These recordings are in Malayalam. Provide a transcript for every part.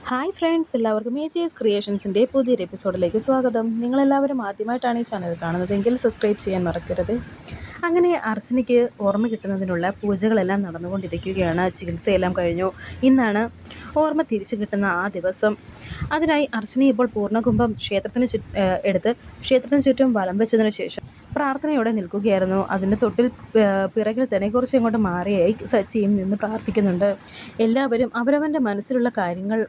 ഹായ് ഫ്രണ്ട്സ്, എല്ലാവർക്കും ഏജീസ് ക്രിയേഷൻസിൻ്റെ പുതിയൊരു എപ്പിസോഡിലേക്ക് സ്വാഗതം. നിങ്ങളെല്ലാവരും ആദ്യമായിട്ടാണ് ഈ ചാനൽ കാണുന്നതെങ്കിൽ സബ്സ്ക്രൈബ് ചെയ്യാൻ മറക്കരുത്. അങ്ങനെ അർച്ചനയ്ക്ക് ഓർമ്മ കിട്ടുന്നതിനുള്ള പൂജകളെല്ലാം നടന്നുകൊണ്ടിരിക്കുകയാണ്. ചികിത്സയെല്ലാം കഴിഞ്ഞു. ഇന്നാണ് ഓർമ്മ തിരിച്ചു കിട്ടുന്ന ആ ദിവസം. അതിനായി അർച്ചന ഇപ്പോൾ പൂർണ്ണകുംഭം ക്ഷേത്രത്തിന് ചുറ്റും വലം വെച്ചതിന് ശേഷം പ്രാർത്ഥനയോടെ നിൽക്കുകയായിരുന്നു. അതിൻ്റെ തൊട്ടിൽ പിറകിൽ തന്നെ കുറച്ച് ഇങ്ങോട്ട് മാറിയായി സച്ചിയും നിന്ന് പ്രാർത്ഥിക്കുന്നുണ്ട്. എല്ലാവരും അവരവൻ്റെ മനസ്സിലുള്ള കാര്യങ്ങൾ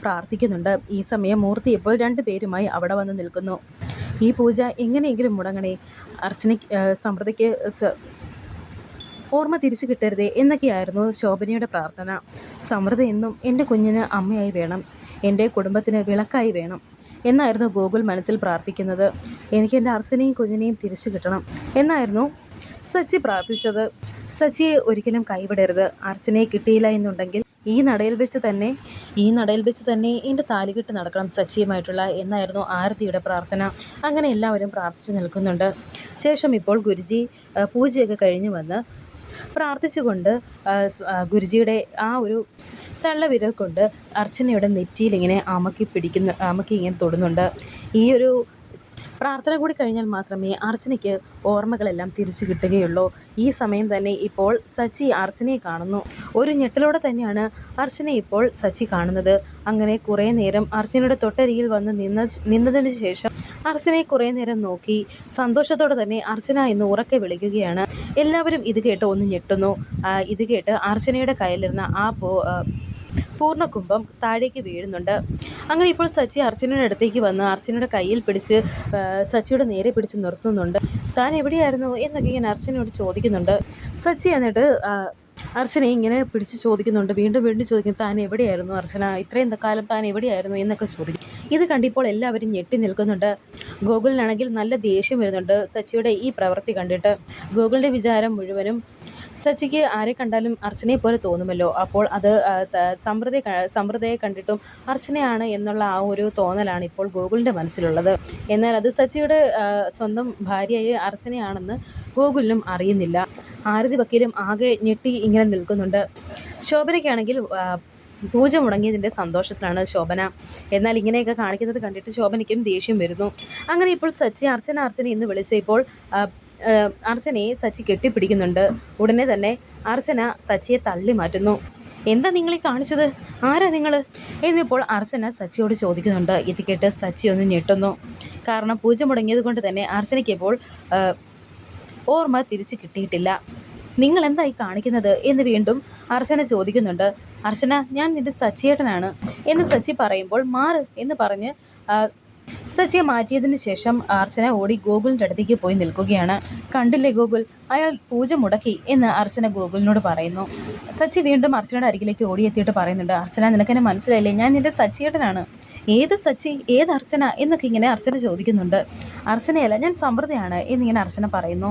പ്രാർത്ഥിക്കുന്നുണ്ട്. ഈ സമയം മൂർത്തി ഇപ്പോൾ രണ്ടുപേരുമായി അവിടെ വന്ന് നിൽക്കുന്നു. ഈ പൂജ എങ്ങനെയെങ്കിലും മുടങ്ങണേ, സമൃദ്ധിക്ക് ഓർമ്മ തിരിച്ചു കിട്ടരുതേ എന്നൊക്കെയായിരുന്നു ശോഭനയുടെ പ്രാർത്ഥന. സമൃദ്ധ എന്നും എൻ്റെ കുഞ്ഞിന് അമ്മയായി വേണം, എൻ്റെ കുടുംബത്തിന് വിളക്കായി വേണം എന്നായിരുന്നു ഗോകുൽ മനസ്സിൽ പ്രാർത്ഥിക്കുന്നത്. എനിക്ക് എൻ്റെ അർച്ചനയും കുഞ്ഞിനെയും തിരിച്ചു കിട്ടണം എന്നായിരുന്നു സച്ചി പ്രാർത്ഥിച്ചത്. സച്ചിയെ ഒരിക്കലും കൈവിടരുത്. അർച്ചനയെ കിട്ടിയില്ല എന്നുണ്ടെങ്കിൽ ഈ നടയിൽ വെച്ച് തന്നെ എൻ്റെ താലികെട്ട് നടക്കണം സച്ചിയുമായിട്ടുള്ള എന്നായിരുന്നു ആരതിയുടെ പ്രാർത്ഥന. അങ്ങനെ എല്ലാവരും പ്രാർത്ഥിച്ചു നിൽക്കുന്നുണ്ട്. ശേഷം ഇപ്പോൾ ഗുരുജി പൂജയൊക്കെ കഴിഞ്ഞ് വന്ന് പ്രാർത്ഥിച്ചുകൊണ്ട് ഗുരുജിയുടെ ആ ഒരു തള്ളവിരൽ കൊണ്ട് അർച്ചനയുടെ നെറ്റിയിൽ ഇങ്ങനെ അമക്കി ഇങ്ങനെ തൊടുന്നുണ്ട്. ഈ ഒരു പ്രാർത്ഥന കൂടി കഴിഞ്ഞാൽ മാത്രമേ അർച്ചനയ്ക്ക് ഓർമ്മകളെല്ലാം തിരിച്ചു കിട്ടുകയുള്ളൂ. ഈ സമയം തന്നെ ഇപ്പോൾ സച്ചി അർച്ചനയെ കാണുന്നു. ഒരു ഞെട്ടലോടെ തന്നെയാണ് അർച്ചന ഇപ്പോൾ സച്ചി കാണുന്നത്. അങ്ങനെ കുറേ നേരം അർച്ചനയുടെ തൊട്ടരികിൽ വന്ന് നിന്നതിന് ശേഷം അർച്ചനയെ കുറേ നേരം നോക്കി സന്തോഷത്തോടെ തന്നെ അർച്ചന എന്ന് ഉറക്കെ വിളിക്കുകയാണ്. എല്ലാവരും ഇത് കേട്ട് ഒന്ന് ഞെട്ടുന്നു. ഇത് കേട്ട് അർച്ചനയുടെ കയ്യിലിരുന്ന ആ പൂർണ്ണകുംഭം താഴേക്ക് വീഴുന്നുണ്ട്. അങ്ങനെ ഇപ്പോൾ സച്ചി അർച്ചനയുടെ അടുത്തേക്ക് വന്ന് അർച്ചനയുടെ കയ്യിൽ പിടിച്ച് സച്ചിയുടെ നേരെ പിടിച്ച് നിർത്തുന്നുണ്ട്. താൻ എവിടെയായിരുന്നു എന്നൊക്കെ ഇങ്ങനെ അർച്ചനയോട് ചോദിക്കുന്നുണ്ട്. സച്ചി എന്നിട്ട് അർച്ചനയെ ഇങ്ങനെ പിടിച്ച് ചോദിക്കുന്നുണ്ട്. വീണ്ടും ചോദിക്കും, താൻ എവിടെയായിരുന്നു അർച്ചന, ഇത്രയും കാലം താൻ എവിടെയായിരുന്നു എന്നൊക്കെ ചോദിക്കും. ഇത് കണ്ടിപ്പോൾ എല്ലാവരും ഞെട്ടി നിൽക്കുന്നുണ്ട്. ഗോകുലിനാണെങ്കിൽ നല്ല ദേഷ്യം വരുന്നുണ്ട് സച്ചിയുടെ ഈ പ്രവൃത്തി കണ്ടിട്ട്. ഗോകുലിൻ്റെ വിചാരം മുഴുവനും സച്ചിക്ക് ആരെ കണ്ടാലും അർച്ചനയെ പോലെ തോന്നുമല്ലോ. അപ്പോൾ അത് സമൃദ്ധയെ കണ്ടിട്ടും അർച്ചനയാണ് എന്നുള്ള ആ ഒരു തോന്നലാണ് ഇപ്പോൾ ഗോകുലിൻ്റെ മനസ്സിലുള്ളത്. എന്നാൽ അത് സച്ചിയുടെ സ്വന്തം ഭാര്യയായ അർച്ചനയാണെന്ന് ഗോകുലിനും അറിയുന്നില്ല. ആരതി വക്കീലും ആകെ ഞെട്ടി ഇങ്ങനെ നിൽക്കുന്നുണ്ട്. ശോഭനയ്ക്കാണെങ്കിൽ പൂജ മുടങ്ങിയതിൻ്റെ സന്തോഷത്തിലാണ് ശോഭന. എന്നാൽ ഇങ്ങനെയൊക്കെ കാണിക്കുന്നത് കണ്ടിട്ട് ശോഭനയ്ക്കും ദേഷ്യം വരുന്നു. അങ്ങനെ ഇപ്പോൾ സച്ചി അർച്ചന എന്ന് വിളിച്ചപ്പോൾ അർച്ചനയെ സച്ചി കെട്ടിപ്പിടിക്കുന്നുണ്ട്. ഉടനെ തന്നെ അർച്ചന സച്ചിയെ തള്ളി മാറ്റുന്നു. എന്താ നിങ്ങളീ കാണിച്ചത്, ആരാ നിങ്ങൾ എന്നിപ്പോൾ അർച്ചന സച്ചിയോട് ചോദിക്കുന്നുണ്ട്. ഇത് കേട്ട് സച്ചി ഒന്ന് ഞെട്ടുന്നു. കാരണം പൂജ മുടങ്ങിയത് കൊണ്ട് തന്നെ അർച്ചനയ്ക്ക് ഇപ്പോൾ ഓർമ്മ തിരിച്ചു കിട്ടിയിട്ടില്ല. നിങ്ങൾ എന്തായി കാണിക്കുന്നത് എന്ന് വീണ്ടും അർച്ചന ചോദിക്കുന്നുണ്ട്. അർച്ചന, ഞാൻ നിന്റെ സച്ചിയേട്ടനാണ് എന്ന് സച്ചി പറയുമ്പോൾ മാറ് എന്ന് പറഞ്ഞ് സച്ചിയെ മാറ്റിയതിന് ശേഷം അർച്ചന ഓടി ഗോകുലിൻ്റെ അടുത്തേക്ക് പോയി നിൽക്കുകയാണ്. കണ്ടില്ലേ ഗോകുൽ, അയാൾ പൂജ മുടക്കി എന്ന് അർച്ചന ഗോകുലിനോട് പറയുന്നു. സച്ചി വീണ്ടും അർച്ചനയുടെ അരികിലേക്ക് ഓടിയെത്തിയിട്ട് പറയുന്നുണ്ട്, അർച്ചന, നിനക്കെന്നെ മനസ്സിലായില്ലേ, ഞാൻ നിന്റെ സച്ചിയേട്ടനാണ്. ഏത് സച്ചി, ഏത് അർച്ചന എന്നൊക്കെ ഇങ്ങനെ അർച്ചന ചോദിക്കുന്നുണ്ട്. അർച്ചനയല്ല, ഞാൻ സമൃദ്ധയാണ് എന്നിങ്ങനെ അർച്ചന പറയുന്നു.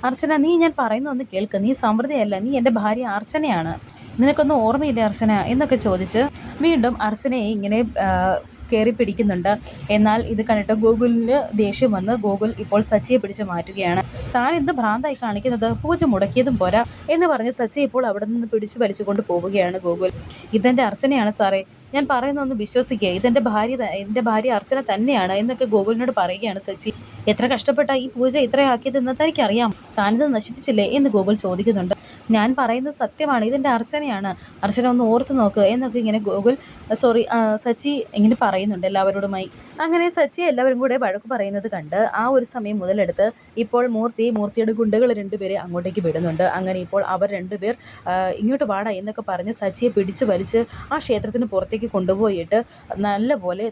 അർച്ചന, നീ ഞാൻ പറയുന്നു ഒന്ന് കേൾക്ക്, നീ സമൃദ്ധയല്ല, നീ എൻ്റെ ഭാര്യ അർച്ചനയാണ്, നിനക്കൊന്നും ഓർമ്മയില്ലേ അർച്ചന എന്നൊക്കെ ചോദിച്ച് വീണ്ടും അർച്ചനയെ ഇങ്ങനെ കയറി പിടിക്കുന്നുണ്ട്. എന്നാൽ ഇത് കണ്ടിട്ട് ഗോകുലിന് ദേഷ്യം വന്ന് ഗോകുൽ ഇപ്പോൾ സച്ചിയെ പിടിച്ച് മാറ്റുകയാണ്. താൻ എന്ത് ഭ്രാന്തായി കാണിക്കുന്നത്, പൂജ മുടക്കിയതും പോരാ എന്ന് പറഞ്ഞ് സച്ചി ഇപ്പോൾ അവിടെ നിന്ന് പിടിച്ചു വലിച്ചുകൊണ്ട് പോവുകയാണ് ഗോകുൽ. ഇതെൻ്റെ അർച്ചനയാണ് സാറേ, ഞാൻ പറയുന്നൊന്ന് വിശ്വസിക്കുക, എൻ്റെ ഭാര്യ അർച്ചന തന്നെയാണ് എന്നൊക്കെ ഗോകുലിനോട് പറയുകയാണ് സച്ചി. എത്ര കഷ്ടപ്പെട്ട ഈ പൂജ ഇത്രയാക്കിയതെന്ന് തനിക്കറിയാം, താനിത് നശിപ്പിച്ചില്ലേ എന്ന് ഗോകുൽ ചോദിക്കുന്നുണ്ട്. ഞാൻ പറയുന്നത് സത്യമാണ്, ഇതെൻ്റെ അർച്ചനയാണ്, അർച്ചന ഒന്ന് ഓർത്തു നോക്ക് എന്നൊക്കെ ഇങ്ങനെ സച്ചി ഇങ്ങനെ പറയുന്നുണ്ട് എല്ലാവരോടുമായി. അങ്ങനെ സച്ചി എല്ലാവരും കൂടെ വഴക്ക് പറയുന്നത് കണ്ട് ആ ഒരു സമയം മുതലെടുത്ത് ഇപ്പോൾ മൂർത്തിയുടെ ഗുണ്ടകൾ രണ്ടുപേരെ അങ്ങോട്ടേക്ക് വിടുന്നുണ്ട്. അങ്ങനെ ഇപ്പോൾ അവർ രണ്ടുപേർ ഇങ്ങോട്ട് വാടാ എന്നൊക്കെ പറഞ്ഞ് സച്ചിയെ പിടിച്ചു വലിച്ച് ആ ക്ഷേത്രത്തിന് പുറത്തേക്ക് കൊണ്ടുപോയിട്ട് നല്ലപോലെ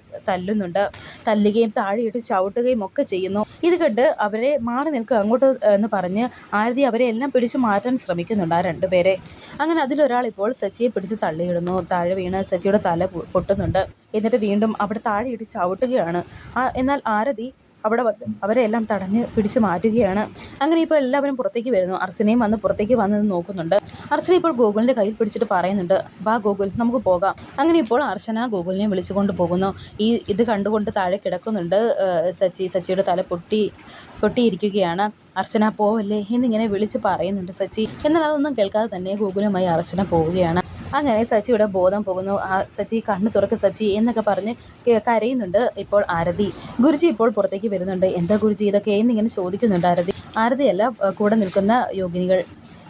തല്ലുകയും താഴെയിട്ട് ചവിട്ടുകയും ഒക്കെ ചെയ്യുന്നു. ഇത് കണ്ട് അവരെ മാറി നിൽക്കുക അങ്ങോട്ട് എന്ന് പറഞ്ഞ് ആരതി അവരെ എല്ലാം പിടിച്ചു മാറ്റാൻ ശ്രമിക്കുന്നുണ്ട് ആ രണ്ടുപേരെ. അങ്ങനെ അതിലൊരാൾ ഇപ്പോൾ സച്ചിയെ പിടിച്ച് തള്ളിയിടുന്നു. താഴെ വീണ് സച്ചിയുടെ തല പൊട്ടുന്നുണ്ട്. എന്നിട്ട് വീണ്ടും അവിടെ താഴെയിട്ട് ചവിട്ടുകയാണ്. എന്നാൽ ആരതി അവിടെ അവരെല്ലാം തടഞ്ഞ് പിടിച്ചു മാറ്റുകയാണ്. അങ്ങനെ ഇപ്പോൾ എല്ലാവരും പുറത്തേക്ക് വരുന്നു. അർച്ചനയും പുറത്തേക്ക് വന്ന് നോക്കുന്നുണ്ട്. അർച്ചന ഇപ്പോൾ ഗോകുലിൻ്റെ കയ്യിൽ പിടിച്ചിട്ട് പറയുന്നുണ്ട്, വാ ഗോകുൽ, നമുക്ക് പോകാം. അങ്ങനെ ഇപ്പോൾ അർച്ചന ഗോകുലിനെ വിളിച്ചുകൊണ്ട് പോകുന്നു. ഇത് കണ്ടുകൊണ്ട് താഴെ കിടക്കുന്നുണ്ട് സച്ചിയുടെ തല പൊട്ടിയിരിക്കുകയാണ്. അർച്ചന പോവല്ലേ എന്നിങ്ങനെ വിളിച്ച് പറയുന്നുണ്ട് സച്ചി. എന്നാൽ അതൊന്നും കേൾക്കാതെ തന്നെ ഗോകുലുമായി അർച്ചന പോവുകയാണ്. അങ്ങനെ സച്ചിയുടെ ബോധം പോകുന്നു. സച്ചി കണ്ണ് തുറക്ക് സച്ചി എന്നൊക്കെ പറഞ്ഞ് കരയുന്നുണ്ട് ഇപ്പോൾ ആരതി. ഗുരുജി ഇപ്പോൾ പുറത്തേക്ക് വരുന്നുണ്ട്. എന്താ ഗുരുജി ഇതൊക്കെ എന്നിങ്ങനെ ചോദിക്കുന്നുണ്ട് ആരതി. ആരതിയല്ല, കൂടെ നിൽക്കുന്ന യോഗിനികൾ.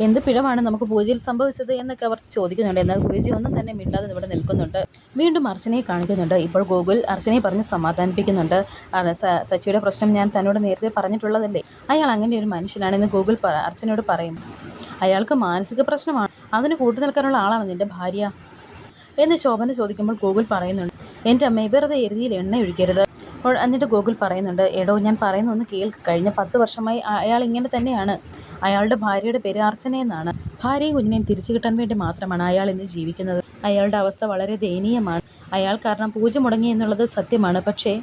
എന്ത് പിഴവാണ് നമുക്ക് പൂജയിൽ സംഭവിച്ചത് എന്നൊക്കെ അവർ ചോദിക്കുന്നുണ്ട്. എന്നാൽ ഗുരുജി ഒന്നും തന്നെ മിണ്ടാതെ ഇവിടെ നിൽക്കുന്നുണ്ട്. വീണ്ടും അർച്ചനയെ കാണിക്കുന്നുണ്ട്. ഇപ്പോൾ ഗോകുൽ അർച്ചനയെ പറഞ്ഞ് സമാധാനിപ്പിക്കുന്നുണ്ട്. സച്ചിയുടെ പ്രശ്നം ഞാൻ തന്നോട് നേരത്തെ പറഞ്ഞിട്ടുള്ളതല്ലേ, അയാൾ അങ്ങനെ ഒരു മനുഷ്യനാണെന്ന് ഗോകുൽ അർച്ചനയോട് പറയും. അയാൾക്ക് മാനസിക പ്രശ്നമാണ്, അതിന് കൂട്ടു നിൽക്കാനുള്ള ആളാണ് നിന്റെ ഭാര്യ എന്ന് ശോഭന ചോദിക്കുമ്പോൾ ഗോകുൽ പറയുന്നുണ്ട്, എൻ്റെ അമ്മയെ വെറുതെ എരുതിയിൽ എണ്ണ ഒഴിക്കരുത്. എന്നിട്ട് ഗോകുൽ പറയുന്നുണ്ട്, എടോ ഞാൻ പറയുന്നൊന്ന് കേൾക്ക്. കഴിഞ്ഞ 10 വർഷമായി അയാൾ ഇങ്ങനെ തന്നെയാണ്. അയാളുടെ ഭാര്യയുടെ പേര് അർച്ചന എന്നാണ്. ഭാര്യയും കുഞ്ഞിനെയും തിരിച്ചു കിട്ടാൻ വേണ്ടി മാത്രമാണ് അയാൾ ഇന്ന് ജീവിക്കുന്നത്. അയാളുടെ അവസ്ഥ വളരെ ദയനീയമാണ്. അയാൾ കാരണം പൂജ മുടങ്ങി എന്നുള്ളത് സത്യമാണ്. പക്ഷേ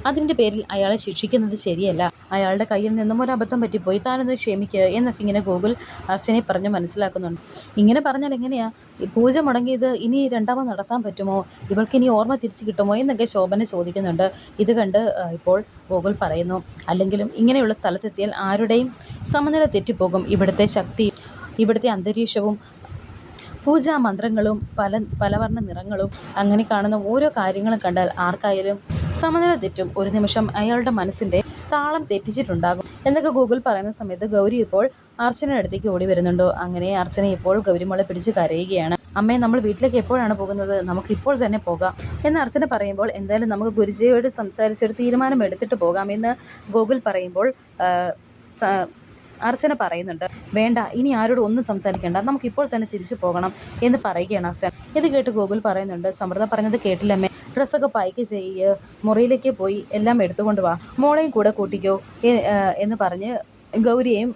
അതിൻ്റെ പേരിൽ അയാളെ ശിക്ഷിക്കുന്നത് ശരിയല്ല. അയാളുടെ കയ്യിൽ നിന്നും ഒരു അബദ്ധം പറ്റിപ്പോയി, താനൊന്ന് ക്ഷമിക്കുക എന്നൊക്കെ ഇങ്ങനെ ഗോകുൽ അർച്ചനയെ പറഞ്ഞ് മനസ്സിലാക്കുന്നുണ്ട്. ഇങ്ങനെ പറഞ്ഞാൽ എങ്ങനെയാ പൂജ മുടങ്ങിയത് ഇനി രണ്ടാമത് നടത്താൻ പറ്റുമോ, ഇവൾക്ക് ഇനി ഓർമ്മ തിരിച്ചു കിട്ടുമോ എന്നൊക്കെ ശോഭന ചോദിക്കുന്നുണ്ട്. ഇത് കണ്ട് ഇപ്പോൾ ഗോകുൽ പറയുന്നു, അല്ലെങ്കിലും ഇങ്ങനെയുള്ള സ്ഥലത്തെത്തിയാൽ ആരുടെയും സമനില തെറ്റിപ്പോകും. ഇവിടുത്തെ ശക്തി, ഇവിടുത്തെ അന്തരീക്ഷവും പൂജാ മന്ത്രങ്ങളും പലവർണ്ണ നിറങ്ങളും അങ്ങനെ കാണുന്ന ഓരോ കാര്യങ്ങളും കണ്ടാൽ ആർക്കായാലും സമനില തെറ്റും. ഒരു നിമിഷം അയാളുടെ മനസ്സിൻ്റെ താളം തെറ്റിച്ചിട്ടുണ്ടാകും എന്നൊക്കെ ഗൂഗിൾ പറയുന്ന സമയത്ത് ഗൗരി ഇപ്പോൾ അർച്ചനയുടെ അടുത്തേക്ക് ഓടി വരുന്നുണ്ടോ. അങ്ങനെ അർച്ചന ഇപ്പോൾ ഗൗരിമോളെ പിടിച്ച് കരയുകയാണ്. അമ്മയെ, നമ്മൾ വീട്ടിലേക്ക് എപ്പോഴാണ് പോകുന്നത്, നമുക്ക് ഇപ്പോൾ തന്നെ പോകാം എന്ന് അർച്ചന പറയുമ്പോൾ, എന്തായാലും നമുക്ക് ഗുരുജിയോട് സംസാരിച്ചൊരു തീരുമാനം എടുത്തിട്ട് പോകാം എന്ന് ഗോകുൽ പറയുമ്പോൾ അർച്ചന പറയുന്നുണ്ട്, വേണ്ട, ഇനി ആരോടും ഒന്നും സംസാരിക്കേണ്ട, നമുക്ക് ഇപ്പോൾ തന്നെ തിരിച്ചു പോകണം എന്ന് പറയുകയാണ് അർച്ചന. ഇത് കേട്ട് ഗോകുൽ പറയുന്നുണ്ട്, സമൃദ്ധ പറഞ്ഞത് കേട്ടില്ലമ്മേ, ഡ്രസ്സൊക്കെ പായ്ക്ക് ചെയ്യുക, മുറിയിലേക്ക് പോയി എല്ലാം എടുത്തുകൊണ്ട് വാ, മോളെയും കൂടെ കൂട്ടിക്കോ എന്ന് പറഞ്ഞ് ഗൗരിയെയും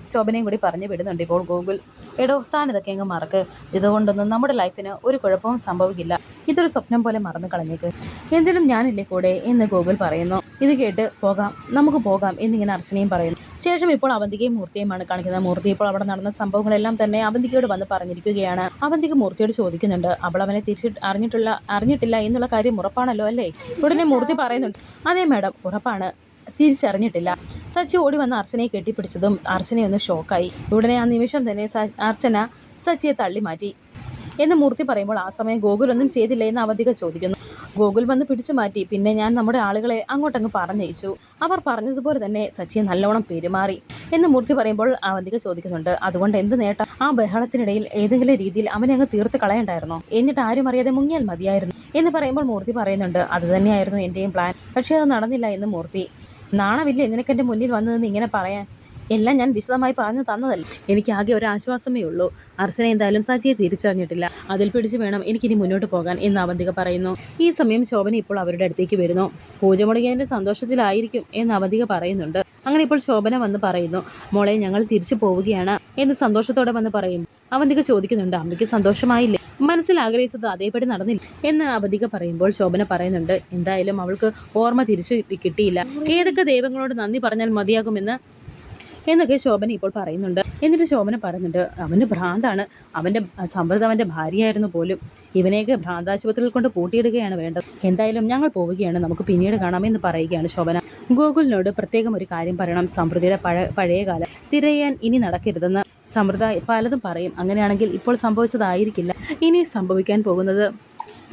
ശോഭനയും കൂടി പറഞ്ഞു വിടുന്നുണ്ട് ഇപ്പോൾ ഗോകുൽ. എടോ, താനിതൊക്കെ അങ്ങ് മറക്ക്, ഇതുകൊണ്ടൊന്നും നമ്മുടെ ലൈഫിന് ഒരു കുഴപ്പവും സംഭവിക്കില്ല, ഇതൊരു സ്വപ്നം പോലെ മറന്നു കളഞ്ഞേക്ക്, എന്തിനും ഞാനില്ലേ കൂടെ എന്ന് ഗോകുൽ പറയുന്നു. ഇത് കേട്ട് പോകാം, നമുക്ക് പോകാം എന്നിങ്ങനെ അർച്ചനയും പറയുന്നു. ശേഷം ഇപ്പോൾ അവന്തികയും മൂർത്തിയുമാണ് കാണിക്കുന്നത്. മൂർത്തി ഇപ്പോൾ അവിടെ നടന്ന സംഭവങ്ങളെല്ലാം തന്നെ അവന്തികയോട് വന്ന് പറഞ്ഞിരിക്കുകയാണ്. അവന്തിക മൂർത്തിയോട് ചോദിക്കുന്നുണ്ട്, അവൾ അവനെ അറിഞ്ഞിട്ടില്ല എന്നുള്ള കാര്യം ഉറപ്പാണല്ലോ അല്ലേ? ഉടനെ മൂർത്തി പറയുന്നുണ്ട്, അതേ മാഡം, ഉറപ്പാണ്, തിരിച്ചറിഞ്ഞിട്ടില്ല. സച്ചി ഓടി വന്ന് അർച്ചനയെ കെട്ടിപ്പിടിച്ചതും അർച്ചനയൊന്ന് ഷോക്കായി. ഉടനെ ആ നിമിഷം തന്നെ അർച്ചന സച്ചിയെ തള്ളി മാറ്റി എന്ന് മൂർത്തി പറയുമ്പോൾ, ആ സമയം ഗോകുൽ ഒന്നും ചെയ്തില്ല എന്ന് അവന്തിക ചോദിക്കുന്നു. ഗോകുൽ വന്ന് പിടിച്ചു മാറ്റി, പിന്നെ ഞാൻ നമ്മുടെ ആളുകളെ അങ്ങോട്ടങ്ങ് പറഞ്ഞയച്ചു, അവർ പറഞ്ഞതുപോലെ തന്നെ സച്ചിയെ നല്ലോണം പെരുമാറി എന്ന് മൂർത്തി പറയുമ്പോൾ അവന്തിക ചോദിക്കുന്നുണ്ട്, അതുകൊണ്ട് എന്ത് നേട്ടം? ആ ബഹളത്തിനിടയിൽ ഏതെങ്കിലും രീതിയിൽ അവനെ അങ്ങ് തീർത്ത് കളയണ്ടായിരുന്നോ, എന്നിട്ട് ആരും അറിയാതെ മുങ്ങിയാൽ മതിയായിരുന്നു എന്ന് പറയുമ്പോൾ മൂർത്തി പറയുന്നുണ്ട്, അത് തന്നെയായിരുന്നു എൻ്റെയും പ്ലാൻ, പക്ഷേ അത് നടന്നില്ല എന്ന് മൂർത്തി. നാണമില്ലേ നിനക്കെൻ്റെ മുന്നിൽ വന്നതെന്ന് ഇങ്ങനെ പറയാൻ? എല്ലാം ഞാൻ വിശദമായി പറഞ്ഞു തന്നതല്ലേ. എനിക്ക് ആകെ ഒരു ആശ്വാസമേ ഉള്ളൂ, അർച്ചന എന്തായാലും സച്ചിയെ തിരിച്ചറിഞ്ഞിട്ടില്ല, അതിൽ പിടിച്ച് വേണം എനിക്കിനി മുന്നോട്ട് പോകാൻ എന്ന് അവന്തിക പറയുന്നു. ഈ സമയം ശോഭന ഇപ്പോൾ അവരുടെ അടുത്തേക്ക് വരുന്നു. പൂജ മുടങ്ങിയതിൻ്റെ സന്തോഷത്തിലായിരിക്കും എന്ന് അവന്തിക പറയുന്നുണ്ട്. അങ്ങനെ ഇപ്പോൾ ശോഭന വന്ന് പറയുന്നു, മോളെ, ഞങ്ങൾ തിരിച്ചു പോവുകയാണ് എന്ന് സന്തോഷത്തോടെ വന്ന് പറയും. അവന്തിക ചോദിക്കുന്നുണ്ട്, അമ്മയ്ക്ക് സന്തോഷമായില്ലേ, മനസ്സിൽ ആഗ്രഹിച്ചത് അതേപടി നടന്നില്ല എന്ന് അവന്തിക പറയുമ്പോൾ ശോഭന പറയുന്നുണ്ട്, എന്തായാലും അവൾക്ക് ഓർമ്മ തിരിച്ചു കിട്ടിയില്ല, ഏതൊക്കെ ദൈവങ്ങളോട് നന്ദി പറഞ്ഞാൽ മതിയാകുമെന്ന് എന്നൊക്കെ ശോഭന ഇപ്പോൾ പറയുന്നുണ്ട്. എന്നിട്ട് ശോഭന പറയുന്നുണ്ട്, അവന് ഭ്രാന്താണ്, അവൻ്റെ സമൃദ്ധ അവൻ്റെ ഭാര്യയായിരുന്നു പോലും, ഇവനെയൊക്കെ ഭ്രാന്താശുപത്രിയിൽ കൊണ്ട് പൂട്ടിയിടുകയാണ് വേണ്ടത്. എന്തായാലും ഞങ്ങൾ പോവുകയാണ്, നമുക്ക് പിന്നീട് കാണാമെന്ന് പറയുകയാണ് ശോഭന. ഗോകുലിനോട് പ്രത്യേകം ഒരു കാര്യം പറയണം, സമൃദ്ധിയുടെ പഴയ കാലം തിരയാൻ ഇനി നടക്കരുതെന്ന് സമൃദ്ധ പലതും പറയും. അങ്ങനെയാണെങ്കിൽ ഇപ്പോൾ സംഭവിച്ചതായിരിക്കില്ല ഇനി സംഭവിക്കാൻ പോകുന്നത്.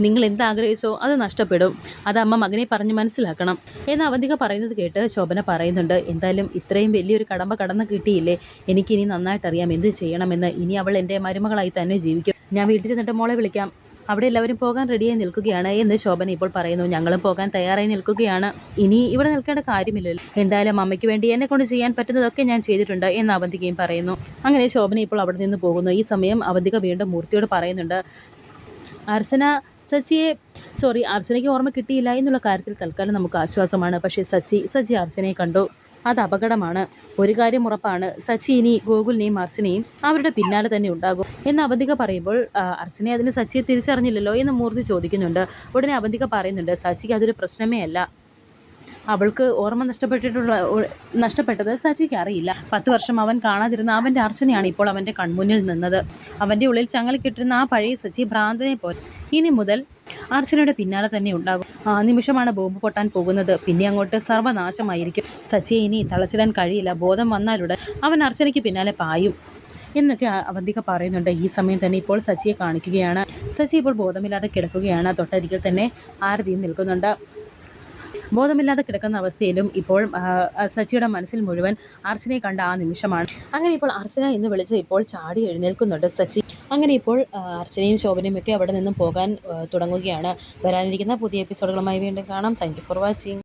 നിങ്ങൾ എന്താഗ്രഹിച്ചോ അത് നഷ്ടപ്പെടും, അത് അമ്മ മകനെ പറഞ്ഞ് മനസ്സിലാക്കണം എന്ന് അവന്തിക പറയുന്നത് കേട്ട് ശോഭന പറയുന്നുണ്ട്, എന്തായാലും ഇത്രയും വലിയൊരു കടമ്പ കടന്ന് കിട്ടിയില്ലേ, എനിക്കിനി നന്നായിട്ടറിയാം എന്ത് ചെയ്യണമെന്ന്. ഇനി അവൾ എൻ്റെ മരുമകളായി തന്നെ ജീവിക്കും. ഞാൻ വീട്ടിൽ ചെന്നിട്ട് മോളെ വിളിക്കാം, അവിടെ എല്ലാവരും പോകാൻ റെഡിയായി നിൽക്കുകയാണ് എന്ന് ശോഭന ഇപ്പോൾ പറയുന്നു. ഞങ്ങളും പോകാൻ തയ്യാറായി നിൽക്കുകയാണ്, ഇനി ഇവിടെ നിൽക്കേണ്ട കാര്യമില്ലല്ലോ, എന്തായാലും അമ്മയ്ക്ക് വേണ്ടി എന്നെ കൊണ്ട് ചെയ്യാൻ പറ്റുന്നതൊക്കെ ഞാൻ ചെയ്തിട്ടുണ്ട് എന്ന് അവന്തികയും പറയുന്നു. അങ്ങനെ ശോഭന ഇപ്പോൾ അവിടെ നിന്ന് പോകുന്നു. ഈ സമയം അവന്തിക വീണ്ടും മൂർത്തിയോട് പറയുന്നുണ്ട്, അർച്ചനയ്ക്ക് ഓർമ്മ കിട്ടിയില്ല എന്നുള്ള കാര്യത്തിൽ തൽക്കാലം നമുക്ക് ആശ്വാസമാണ്. പക്ഷേ സച്ചി അർച്ചനയെ കണ്ടു, അത് അപകടമാണ്. ഒരു കാര്യം ഉറപ്പാണ്, സച്ചി ഇനി ഗോകുലിനെയും അർച്ചനയും അവരുടെ പിന്നാലെ തന്നെ ഉണ്ടാകും എന്ന് അവന്തിക പറയുമ്പോൾ, അർച്ചന അതിന് സച്ചിയെ തിരിച്ചറിഞ്ഞില്ലല്ലോ എന്ന് മൂർത്തി ചോദിക്കുന്നുണ്ട്. ഉടനെ അവന്തിക പറയുന്നുണ്ട്, സച്ചിക്ക് അതൊരു പ്രശ്നമേ അല്ല, അവൾക്ക് ഓർമ്മ നഷ്ടപ്പെട്ടത് സച്ചിക്ക് അറിയില്ല. 10 വർഷം അവൻ കാണാതിരുന്ന അവൻ്റെ അർച്ചനയാണ് ഇപ്പോൾ അവൻ്റെ കൺമുന്നിൽ നിന്നത്. അവൻ്റെ ഉള്ളിൽ ചങ്ങലക്കിട്ടിരുന്ന ആ പഴയ സച്ചി ഭ്രാന്തനെ പോലെ ഇനി മുതൽ അർച്ചനയുടെ പിന്നാലെ തന്നെ ഉണ്ടാകും. ആ നിമിഷമാണ് ബോംബ് പൊട്ടാൻ പോകുന്നത്. പിന്നെ അങ്ങോട്ട് സർവ്വനാശമായിരിക്കും. സച്ചിയെ ഇനി തളച്ചിടാൻ കഴിയില്ല. ബോധം വന്നാലുടൻ അവൻ അർച്ചനയ്ക്ക് പിന്നാലെ പായും. എന്നൊക്കെ അവന്തിക പറയുന്നുണ്ട്. ഈ സമയം തന്നെ ഇപ്പോൾ സച്ചിയെ കാണിക്കുകയാണ്. സച്ചി ഇപ്പോൾ ബോധമില്ലാതെ കിടക്കുകയാണ്. തൊട്ടരികിൽ തന്നെ ആരതിയും നിൽക്കുന്നുണ്ട്. ബോധമില്ലാതെ കിടക്കുന്ന അവസ്ഥയിലും ഇപ്പോൾ സച്ചിയുടെ മനസ്സിൽ മുഴുവൻ അർച്ചനയെ കണ്ട ആ നിമിഷമാണ്. അങ്ങനെ ഇപ്പോൾ അർച്ചന എന്ന് വിളിച്ച് ഇപ്പോൾ ചാടി എഴുന്നേൽക്കുന്നുണ്ട് സച്ചി. അങ്ങനെ ഇപ്പോൾ അർച്ചനയും ശോഭനയും ഒക്കെ അവിടെ നിന്നും പോകാൻ തുടങ്ങുകയാണ്. വരാനിരിക്കുന്ന പുതിയ എപ്പിസോഡുകളുമായി വീണ്ടും കാണാം. Thank you for watching.